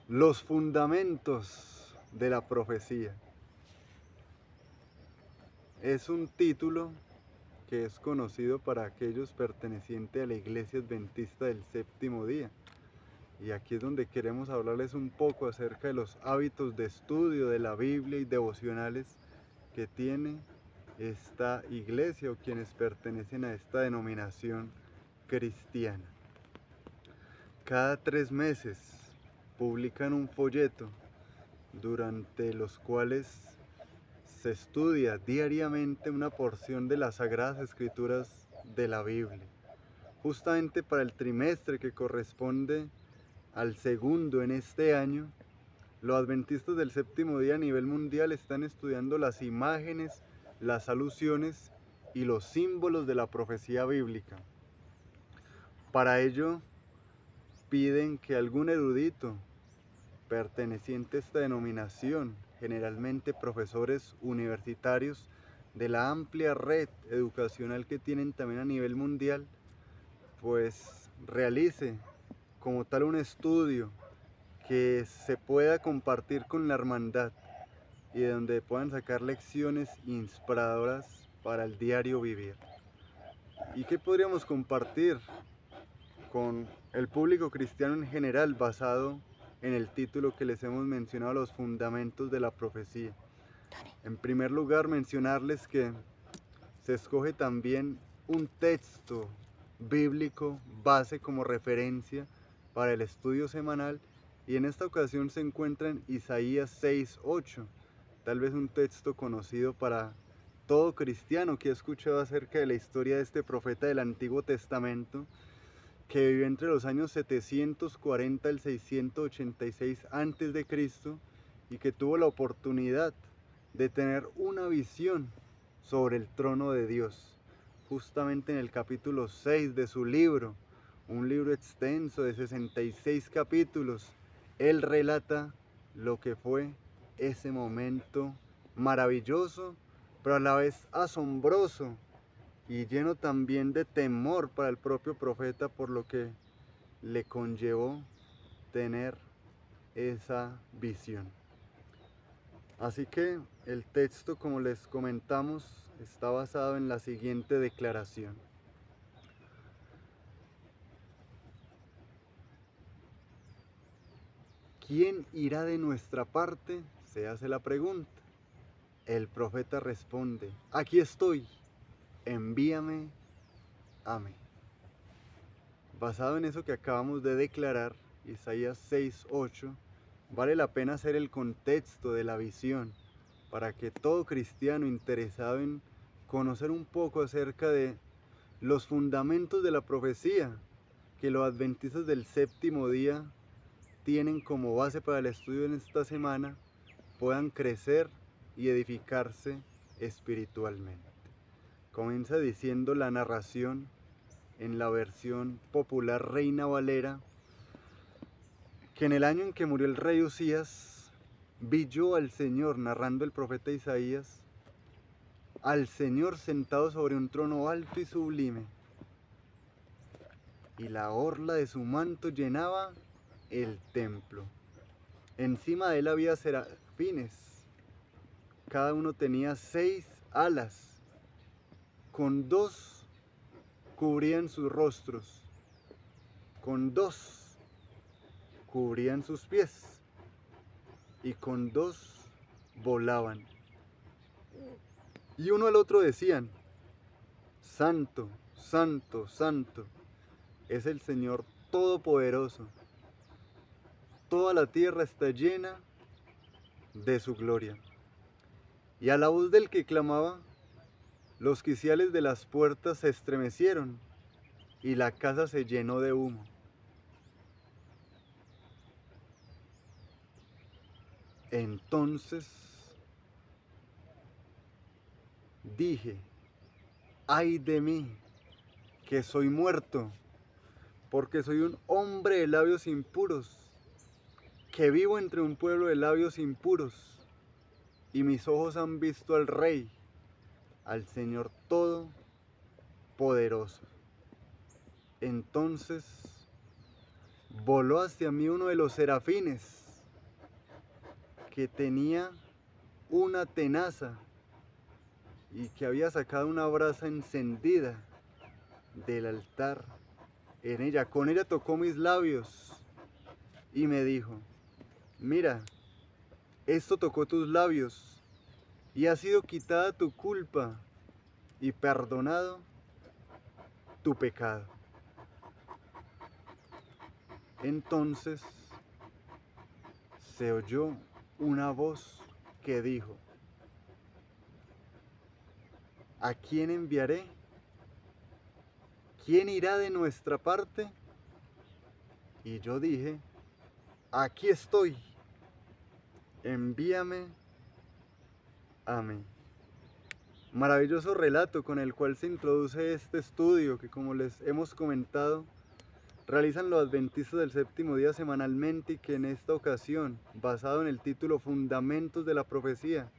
Los fundamentos de la profecía. Es un título que es conocido para aquellos pertenecientes a la Iglesia Adventista del Séptimo Día. Y aquí es donde queremos hablarles un poco acerca de los hábitos de estudio de la Biblia y devocionales que tiene esta iglesia o quienes pertenecen a esta denominación cristiana. Cada 3 meses publican un folleto durante los cuales se estudia diariamente una porción de las Sagradas Escrituras de la Biblia. Justamente para el trimestre que corresponde al segundo en este año, los adventistas del séptimo día a nivel mundial están estudiando las imágenes, las alusiones y los símbolos de la profecía bíblica. Para ello, piden que algún erudito perteneciente a esta denominación, generalmente profesores universitarios de la amplia red educacional que tienen también a nivel mundial, pues realice como tal un estudio que se pueda compartir con la hermandad y de donde puedan sacar lecciones inspiradoras para el diario vivir. ¿Y qué podríamos compartir con el público cristiano en general basado en el título que les hemos mencionado, los fundamentos de la profecía? En primer lugar, mencionarles que se escoge también un texto bíblico base como referencia para el estudio semanal, y en esta ocasión se encuentra en Isaías 6:8, tal vez un texto conocido para todo cristiano que ha escuchado acerca de la historia de este profeta del Antiguo Testamento, que vivió entre los años 740 al 686 a.C. y que tuvo la oportunidad de tener una visión sobre el trono de Dios, justamente en el capítulo 6 de su libro, un libro extenso de 66 capítulos. Él relata lo que fue ese momento maravilloso, pero a la vez asombroso y lleno también de temor para el propio profeta, por lo que le conllevó tener esa visión. Así que el texto, como les comentamos, está basado en la siguiente declaración. ¿Quién irá de nuestra parte?, se hace la pregunta. El profeta responde: aquí estoy, envíame a mí. Basado en eso que acabamos de declarar, Isaías 6:8, vale la pena hacer el contexto de la visión para que todo cristiano interesado en conocer un poco acerca de los fundamentos de la profecía que los adventistas del séptimo día tienen como base para el estudio en esta semana, puedan crecer y edificarse espiritualmente. Comienza diciendo la narración en la versión popular Reina Valera, que en el año en que murió el rey Usías, vi yo al Señor, narrando el profeta Isaías, al Señor sentado sobre un trono alto y sublime, y la orla de su manto llenaba el templo. Encima de él había serafines, cada uno tenía 6 alas, con 2 cubrían sus rostros, con 2 cubrían sus pies, y con 2 volaban. Y uno al otro decían: Santo, Santo, Santo, es el Señor Todopoderoso. Toda la tierra está llena de su gloria. Y a la voz del que clamaba, los quiciales de las puertas se estremecieron y la casa se llenó de humo. Entonces dije: ay de mí, que soy muerto, porque soy un hombre de labios impuros, que vivo entre un pueblo de labios impuros, y mis ojos han visto al Rey, al Señor Todopoderoso. Entonces voló hacia mí uno de los serafines que tenía una tenaza y que había sacado una brasa encendida del altar. Con ella tocó mis labios y me dijo: mira, esto tocó tus labios y ha sido quitada tu culpa y perdonado tu pecado. Entonces se oyó una voz que dijo: ¿a quién enviaré? ¿Quién irá de nuestra parte? Y yo dije: aquí estoy, envíame a mí. Maravilloso relato con el cual se introduce este estudio que, como les hemos comentado, realizan los adventistas del séptimo día semanalmente, y que en esta ocasión, basado en el título Fundamentos de la Profecía,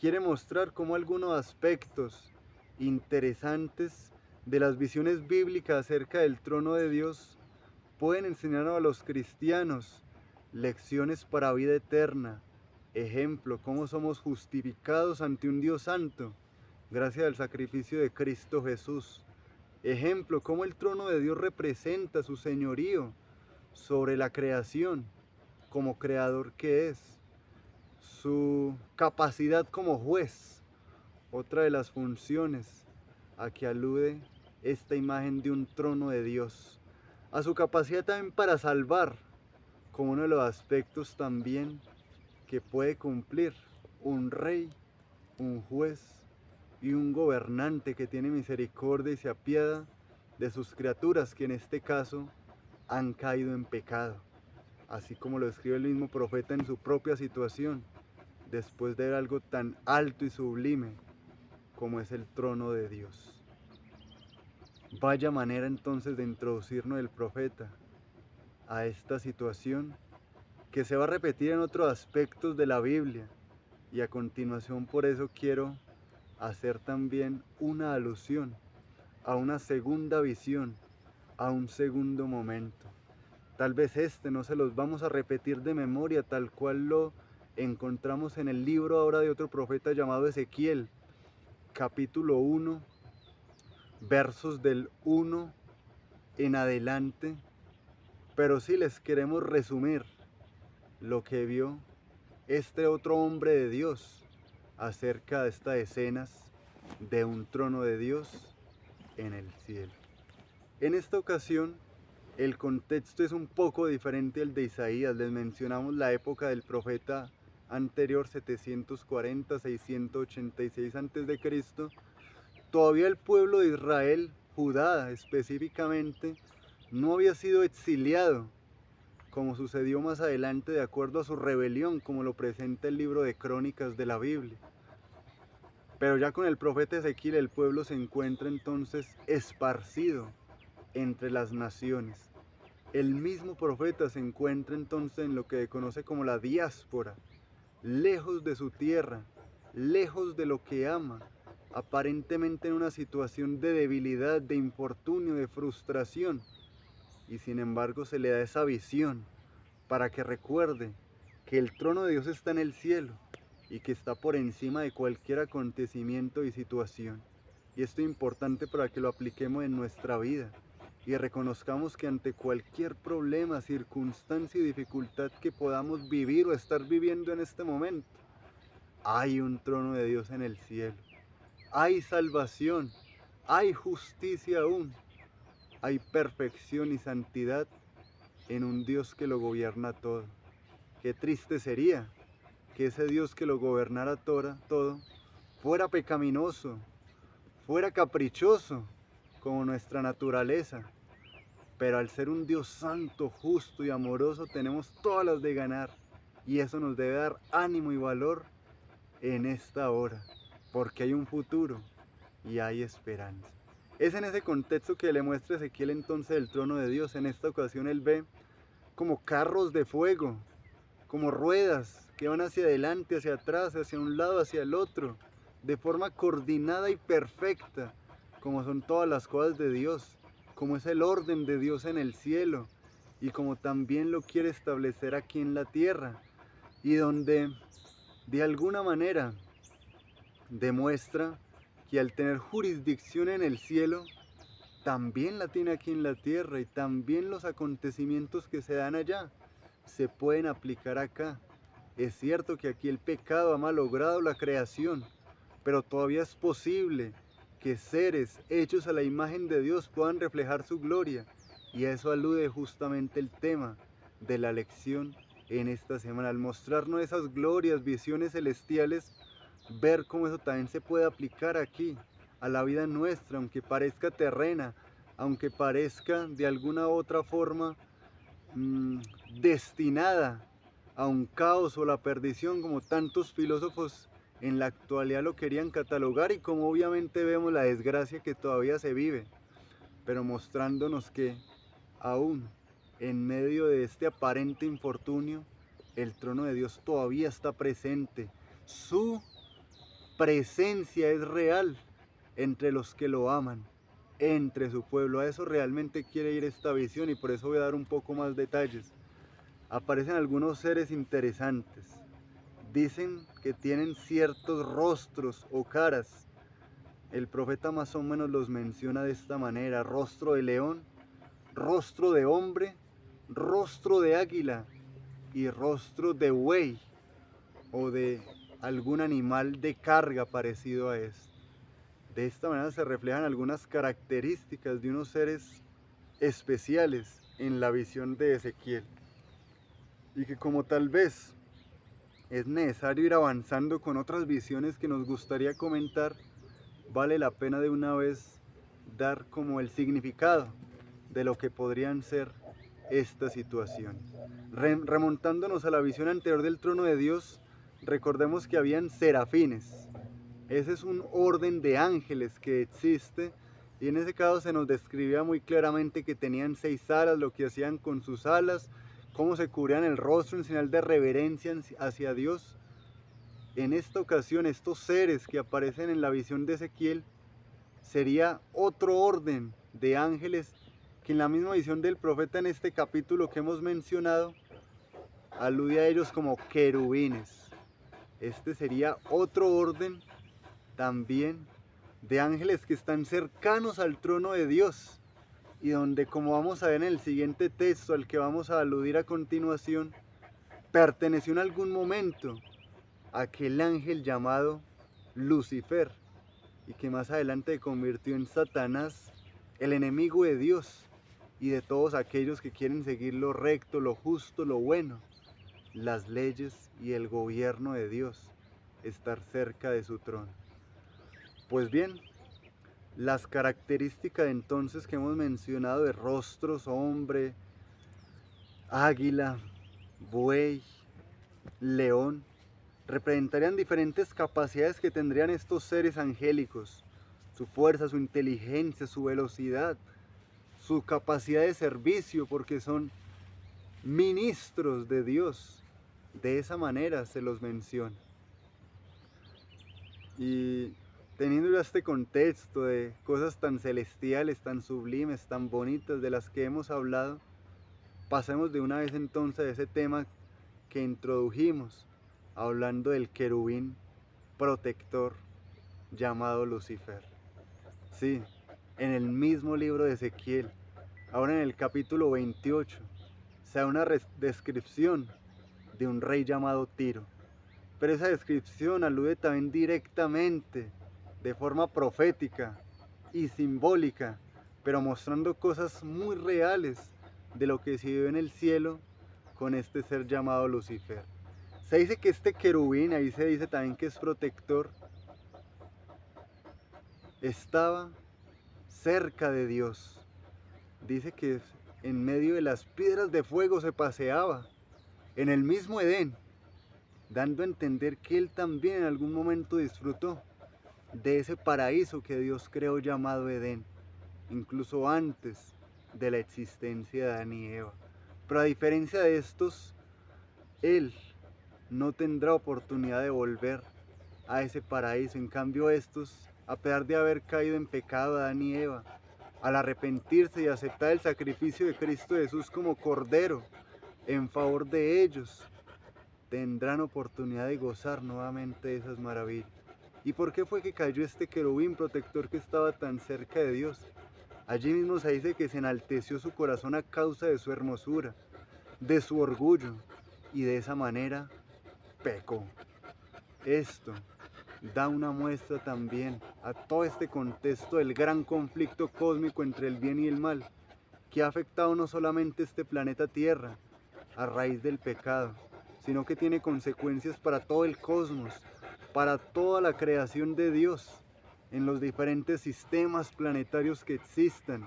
quiere mostrar cómo algunos aspectos interesantes de las visiones bíblicas acerca del trono de Dios pueden enseñar a los cristianos lecciones para vida eterna. Ejemplo, cómo somos justificados ante un Dios santo gracias al sacrificio de Cristo Jesús. Ejemplo, cómo el trono de Dios representa su señorío sobre la creación como creador que es, su capacidad como juez, otra de las funciones a que alude esta imagen de un trono de Dios, a su capacidad también para salvar, como uno de los aspectos también que puede cumplir un rey, un juez y un gobernante que tiene misericordia y se apiada de sus criaturas, que en este caso han caído en pecado, así como lo escribe el mismo profeta en su propia situación, después de ver algo tan alto y sublime como es el trono de Dios. Vaya manera entonces de introducirnos el profeta a esta situación que se va a repetir en otros aspectos de la Biblia, y a continuación por eso quiero hacer también una alusión a una segunda visión, a un segundo momento. Tal vez no se los vamos a repetir de memoria tal cual lo encontramos en el libro ahora de otro profeta llamado Ezequiel, capítulo 1, versos del 1 en adelante, pero sí les queremos resumir lo que vio este otro hombre de Dios acerca de estas escenas de un trono de Dios en el cielo. En esta ocasión, el contexto es un poco diferente al de Isaías. Les mencionamos la época del profeta anterior, 740-686 a.C. Todavía el pueblo de Israel, Judá específicamente, no había sido exiliado, como sucedió más adelante de acuerdo a su rebelión, como lo presenta el libro de Crónicas de la Biblia. Pero ya con el profeta Ezequiel el pueblo se encuentra entonces esparcido entre las naciones. El mismo profeta se encuentra entonces en lo que se conoce como la diáspora, lejos de su tierra, lejos de lo que ama, aparentemente en una situación de debilidad, de infortunio, de frustración. Y sin embargo se le da esa visión para que recuerde que el trono de Dios está en el cielo y que está por encima de cualquier acontecimiento y situación. Y esto es importante para que lo apliquemos en nuestra vida y reconozcamos que ante cualquier problema, circunstancia y dificultad que podamos vivir o estar viviendo en este momento, hay un trono de Dios en el cielo. Hay salvación, hay justicia aún, hay perfección y santidad en un Dios que lo gobierna todo. Qué triste sería que ese Dios que lo gobernara todo fuera pecaminoso, fuera caprichoso como nuestra naturaleza. Pero al ser un Dios santo, justo y amoroso, tenemos todas las de ganar, y eso nos debe dar ánimo y valor en esta hora, porque hay un futuro y hay esperanza. Es en ese contexto que le muestra Ezequiel entonces el trono de Dios. En esta ocasión él ve como carros de fuego, como ruedas que van hacia adelante, hacia atrás, hacia un lado, hacia el otro, de forma coordinada y perfecta, como son todas las cosas de Dios, como es el orden de Dios en el cielo y como también lo quiere establecer aquí en la tierra. y donde de alguna manera demuestra que al tener jurisdicción en el cielo, también la tiene aquí en la tierra, y también los acontecimientos que se dan allá se pueden aplicar acá. Es cierto que aquí el pecado ha malogrado la creación, pero todavía es posible que seres hechos a la imagen de Dios puedan reflejar su gloria, y a eso alude justamente el tema de la lección en esta semana, al mostrarnos esas glorias, visiones celestiales, ver cómo eso también se puede aplicar aquí, a la vida nuestra, aunque parezca terrena, aunque parezca de alguna u otra forma destinada a un caos o la perdición, como tantos filósofos en la actualidad lo querían catalogar, y como obviamente vemos la desgracia que todavía se vive, pero mostrándonos que aún en medio de este aparente infortunio, el trono de Dios todavía está presente. Su presencia es real entre los que lo aman, entre su pueblo. A eso realmente quiere ir esta visión, y por eso voy a dar un poco más detalles. Aparecen algunos seres interesantes. Dicen que tienen ciertos rostros o caras. El profeta más o menos los menciona de esta manera: rostro de león, rostro de hombre, rostro de águila y rostro de buey o de algún animal de carga parecido a esto. De esta manera se reflejan algunas características de unos seres especiales en la visión de Ezequiel, y que como tal vez es necesario ir avanzando con otras visiones que nos gustaría comentar, vale la pena de una vez dar como el significado de lo que podrían ser estas situaciones. Remontándonos a la visión anterior del trono de Dios, recordemos que habían serafines. Ese es un orden de ángeles que existe, y en ese caso se nos describía muy claramente que tenían 6 alas, lo que hacían con sus alas, cómo se cubrían el rostro en señal de reverencia hacia Dios. En esta ocasión, estos seres que aparecen en la visión de Ezequiel sería otro orden de ángeles que en la misma visión del profeta en este capítulo que hemos mencionado alude a ellos como querubines. Este sería otro orden también de ángeles que están cercanos al trono de Dios, y donde, como vamos a ver en el siguiente texto al que vamos a aludir a continuación, perteneció en algún momento a aquel ángel llamado Lucifer, y que más adelante se convirtió en Satanás, el enemigo de Dios y de todos aquellos que quieren seguir lo recto, lo justo, lo bueno, las leyes y el gobierno de Dios, estar cerca de su trono. Pues bien, las características entonces que hemos mencionado de rostros, hombre, águila, buey, león, representarían diferentes capacidades que tendrían estos seres angélicos: su fuerza, su inteligencia, su velocidad, su capacidad de servicio, porque son ministros de Dios. De esa manera se los menciona. Y teniendo ya este contexto de cosas tan celestiales, tan sublimes, tan bonitas de las que hemos hablado, pasemos de una vez entonces a ese tema que introdujimos, hablando del querubín protector llamado Lucifer. Sí, en el mismo libro de Ezequiel, ahora en el capítulo 28, se da una descripción de un rey llamado Tiro. Pero esa descripción alude también directamente, de forma profética y simbólica, pero mostrando cosas muy reales de lo que se vive en el cielo con este ser llamado Lucifer. Se dice que este querubín, ahí se dice también que es protector, estaba cerca de Dios. Dice que en medio de las piedras de fuego se paseaba, en el mismo Edén, dando a entender que él también en algún momento disfrutó de ese paraíso que Dios creó llamado Edén, incluso antes de la existencia de Adán y Eva. Pero a diferencia de estos, él no tendrá oportunidad de volver a ese paraíso. En cambio, estos, a pesar de haber caído en pecado Adán y Eva, al arrepentirse y aceptar el sacrificio de Cristo Jesús como Cordero en favor de ellos, tendrán oportunidad de gozar nuevamente de esas maravillas. ¿Y por qué fue que cayó este querubín protector que estaba tan cerca de Dios? Allí mismo se dice que se enalteció su corazón a causa de su hermosura, de su orgullo, y de esa manera pecó. Esto da una muestra también a todo este contexto del gran conflicto cósmico entre el bien y el mal, que ha afectado no solamente este planeta Tierra a raíz del pecado, sino que tiene consecuencias para todo el cosmos, para toda la creación de Dios, en los diferentes sistemas planetarios que existan.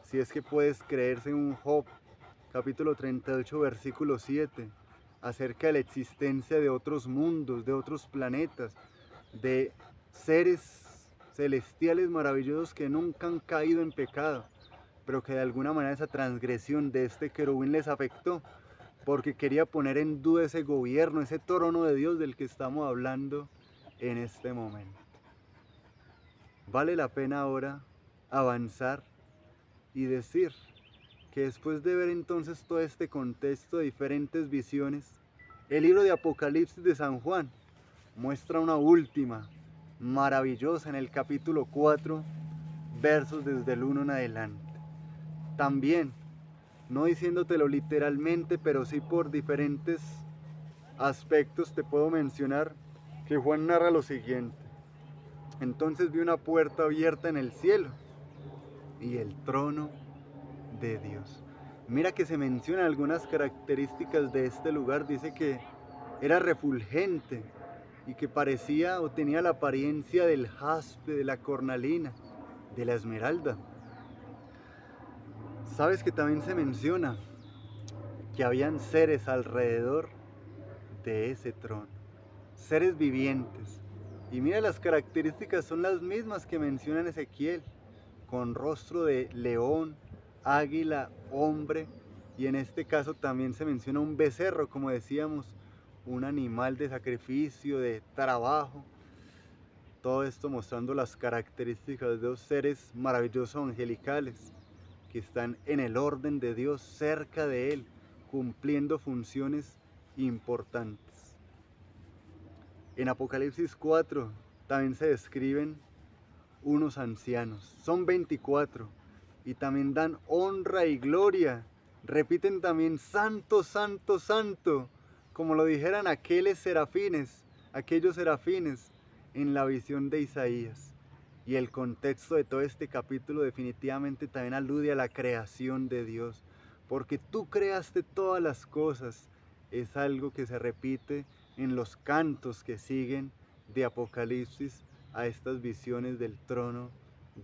Si es que puedes creer según Job, capítulo 38, versículo 7, acerca de la existencia de otros mundos, de otros planetas, de seres celestiales maravillosos que nunca han caído en pecado, pero que de alguna manera esa transgresión de este querubín les afectó, porque quería poner en duda ese gobierno, ese trono de Dios del que estamos hablando en este momento. Vale la pena ahora avanzar y decir que después de ver entonces todo este contexto de diferentes visiones, el libro de Apocalipsis de San Juan muestra una última, maravillosa, en el capítulo 4, versos desde el 1 en adelante. También, no diciéndotelo literalmente, pero sí por diferentes aspectos te puedo mencionar que Juan narra lo siguiente. Entonces vi una puerta abierta en el cielo y el trono de Dios. Mira que se mencionan algunas características de este lugar. Dice que era refulgente y que parecía o tenía la apariencia del jaspe, de la cornalina, de la esmeralda. Sabes que también se menciona que habían seres alrededor de ese trono, seres vivientes. Y mira, las características son las mismas que menciona en Ezequiel, con rostro de león, águila, hombre, y en este caso también se menciona un becerro, como decíamos, un animal de sacrificio, de trabajo. Todo esto mostrando las características de dos seres maravillosos angelicales que están en el orden de Dios, cerca de Él, cumpliendo funciones importantes. En Apocalipsis 4 también se describen unos ancianos, son 24, y también dan honra y gloria. Repiten también santo, santo, santo, como lo dijeran aquellos serafines en la visión de Isaías. Y el contexto de todo este capítulo definitivamente también alude a la creación de Dios, porque tú creaste todas las cosas. Es algo que se repite en los cantos que siguen de Apocalipsis a estas visiones del trono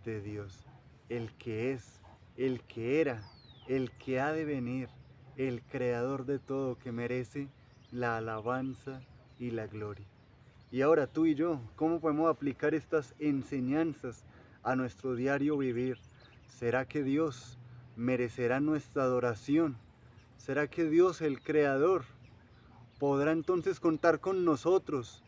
de Dios. El que es, el que era, el que ha de venir, el creador de todo, que merece la alabanza y la gloria. Y ahora tú y yo, ¿cómo podemos aplicar estas enseñanzas a nuestro diario vivir? ¿Será que Dios merecerá nuestra adoración? ¿Será que Dios, el Creador, podrá entonces contar con nosotros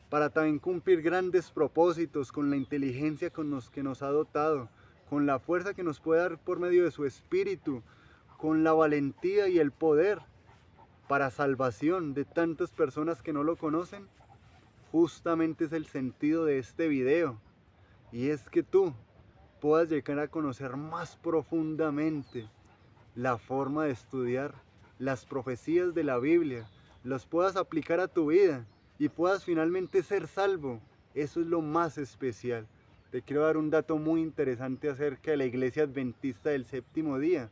para también cumplir grandes propósitos con la inteligencia con los que nos ha dotado, con la fuerza que nos puede dar por medio de su Espíritu, con la valentía y el poder para salvación de tantas personas que no lo conocen? Justamente es el sentido de este video, y es que tú puedas llegar a conocer más profundamente la forma de estudiar las profecías de la Biblia, las puedas aplicar a tu vida y puedas finalmente ser salvo. Eso es lo más especial. Te quiero dar un dato muy interesante acerca de la Iglesia Adventista del Séptimo Día,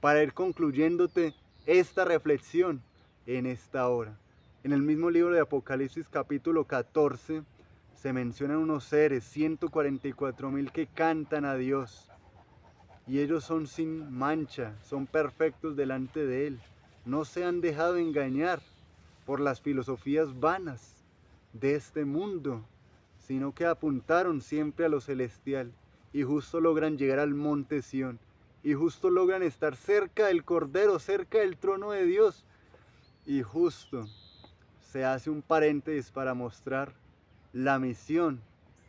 para ir concluyéndote esta reflexión en esta hora. En el mismo libro de Apocalipsis capítulo 14 se mencionan unos seres, 144,000 que cantan a Dios. Y ellos son sin mancha, son perfectos delante de Él. No se han dejado engañar por las filosofías vanas de este mundo, sino que apuntaron siempre a lo celestial y justo logran llegar al monte Sión y justo logran estar cerca del Cordero, cerca del trono de Dios. Y justo se hace un paréntesis para mostrar la misión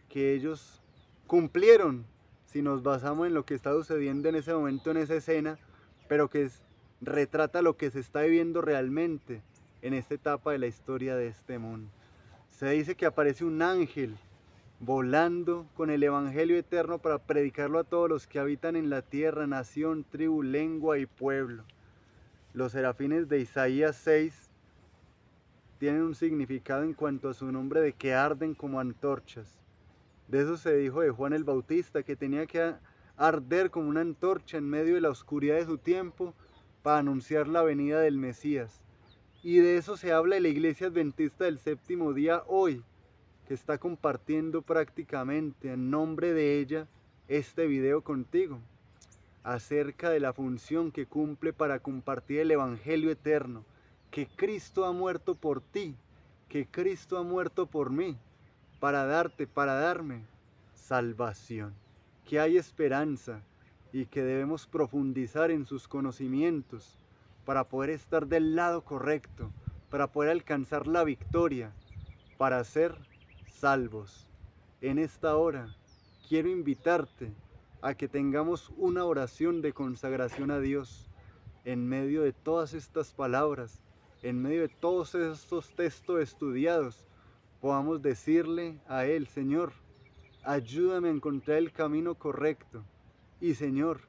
que ellos cumplieron, si nos basamos en lo que está sucediendo en ese momento, en esa escena, pero que retrata lo que se está viviendo realmente. en esta etapa de la historia de este mundo. Se dice que aparece un ángel volando con el evangelio eterno para predicarlo a todos los que habitan en la tierra, nación, tribu, lengua y pueblo. Los serafines de Isaías 6 tienen un significado en cuanto a su nombre de que arden como antorchas. De eso se dijo de Juan el Bautista, que tenía que arder como una antorcha en medio de la oscuridad de su tiempo para anunciar la venida del Mesías. Y de eso se habla de la Iglesia Adventista del Séptimo Día hoy, que está compartiendo prácticamente en nombre de ella este video contigo, acerca de la función que cumple para compartir el Evangelio eterno, que Cristo ha muerto por ti, que Cristo ha muerto por mí, para darte, para darme salvación, que hay esperanza y que debemos profundizar en sus conocimientos para poder estar del lado correcto, para poder alcanzar la victoria, para ser salvos. En esta hora quiero invitarte a que tengamos una oración de consagración a Dios en medio de todas estas palabras, en medio de todos estos textos estudiados. Podamos decirle a Él: Señor, ayúdame a encontrar el camino correcto. Y Señor,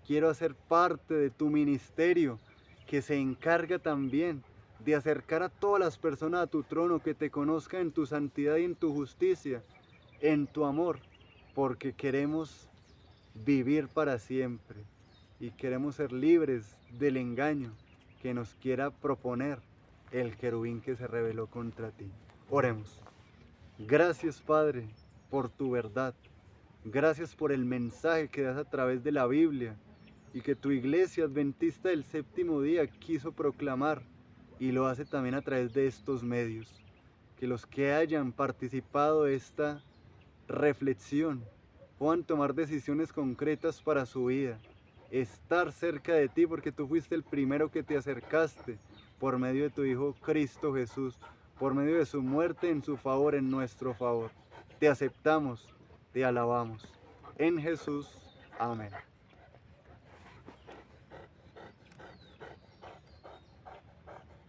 quiero hacer parte de tu ministerio, que se encarga también de acercar a todas las personas a tu trono, que te conozcan en tu santidad y en tu justicia, en tu amor, porque queremos vivir para siempre y queremos ser libres del engaño que nos quiera proponer el querubín que se rebeló contra ti. Oremos. Gracias, Padre, por tu verdad. Gracias por el mensaje que das a través de la Biblia y que tu Iglesia Adventista del Séptimo Día quiso proclamar, y lo hace también a través de estos medios. Que los que hayan participado de esta reflexión puedan tomar decisiones concretas para su vida, estar cerca de ti, porque tú fuiste el primero que te acercaste por medio de tu Hijo Cristo Jesús, por medio de su muerte en su favor, en nuestro favor. Te aceptamos, te alabamos. En Jesús, amén.